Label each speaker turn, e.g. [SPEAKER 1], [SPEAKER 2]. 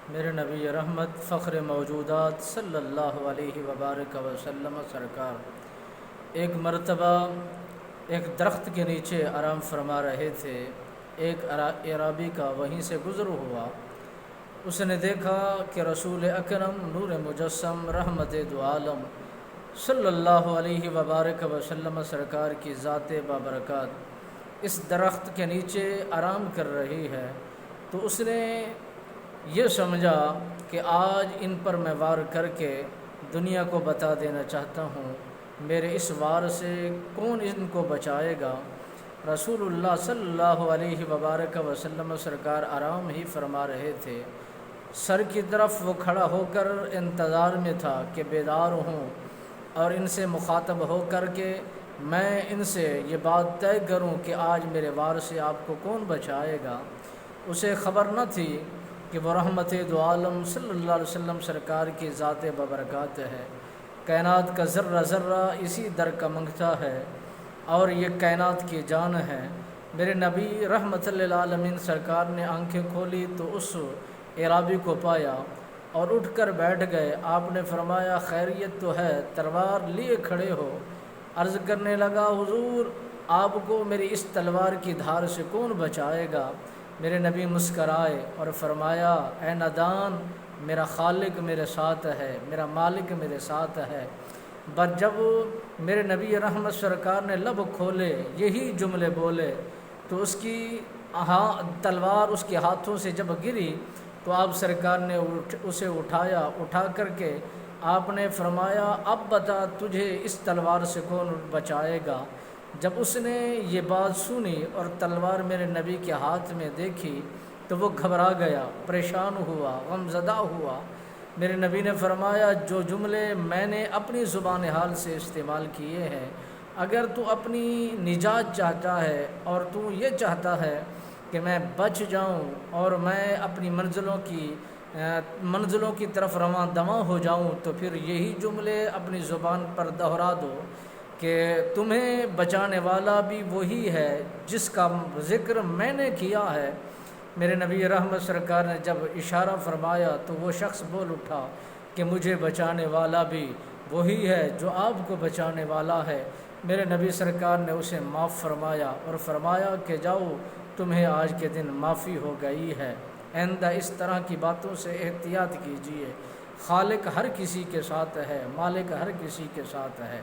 [SPEAKER 1] میرے نبی رحمت فخر موجودات صلی اللہ علیہ وبارک وسلم سرکار ایک مرتبہ ایک درخت کے نیچے آرام فرما رہے تھے۔ ایک اعرابی کا وہیں سے گزر ہوا۔ اس نے دیکھا کہ رسول اکرم نور مجسم رحمت دو عالم صلی اللہ علیہ وبارک وسلم سرکار کی ذات بابرکات اس درخت کے نیچے آرام کر رہی ہے، تو اس نے یہ سمجھا کہ آج ان پر میں وار کر کے دنیا کو بتا دینا چاہتا ہوں، میرے اس وار سے کون ان کو بچائے گا۔ رسول اللہ صلی اللہ علیہ وبارک وسلم سرکار آرام ہی فرما رہے تھے۔ سر کی طرف وہ کھڑا ہو کر انتظار میں تھا کہ بیدار ہوں اور ان سے مخاطب ہو کر کے میں ان سے یہ بات طے کروں کہ آج میرے وار سے آپ کو کون بچائے گا۔ اسے خبر نہ تھی کہ وہ رحمت دو عالم صلی اللہ علیہ وسلم سرکار کی ذات ببرکات ہے۔ کائنات کا ذرہ ذرہ اسی در کا منگتا ہے اور یہ کائنات کی جان ہے۔ میرے نبی رحمت للعالمین سرکار نے آنکھیں کھولی تو اس اعرابی کو پایا اور اٹھ کر بیٹھ گئے۔ آپ نے فرمایا خیریت تو ہے، تلوار لیے کھڑے ہو۔ عرض کرنے لگا حضور آپ کو میری اس تلوار کی دھار سے کون بچائے گا۔ میرے نبی مسکرائے اور فرمایا اے نادان، میرا خالق میرے ساتھ ہے، میرا مالک میرے ساتھ ہے۔ بس جب میرے نبی رحمت سرکار نے لب کھولے یہی جملے بولے تو اس کی تلوار اس کے ہاتھوں سے جب گری تو آپ سرکار نے اسے اٹھا کر کے آپ نے فرمایا اب بتا تجھے اس تلوار سے کون بچائے گا۔ جب اس نے یہ بات سنی اور تلوار میرے نبی کے ہاتھ میں دیکھی تو وہ گھبرا گیا، پریشان ہوا، غمزدہ ہوا۔ میرے نبی نے فرمایا جو جملے میں نے اپنی زبان حال سے استعمال کیے ہیں، اگر تو اپنی نجات چاہتا ہے اور تو یہ چاہتا ہے کہ میں بچ جاؤں اور میں اپنی منزلوں کی طرف رواں دواں ہو جاؤں، تو پھر یہی جملے اپنی زبان پر دہرا دو کہ تمہیں بچانے والا بھی وہی ہے جس کا ذکر میں نے کیا ہے۔ میرے نبی رحمت سرکار نے جب اشارہ فرمایا تو وہ شخص بول اٹھا کہ مجھے بچانے والا بھی وہی ہے جو آپ کو بچانے والا ہے۔ میرے نبی سرکار نے اسے معاف فرمایا اور فرمایا کہ جاؤ تمہیں آج کے دن معافی ہو گئی ہے۔ آئندہ اس طرح کی باتوں سے احتیاط کیجیے۔ خالق ہر کسی کے ساتھ ہے، مالک ہر کسی کے ساتھ ہے۔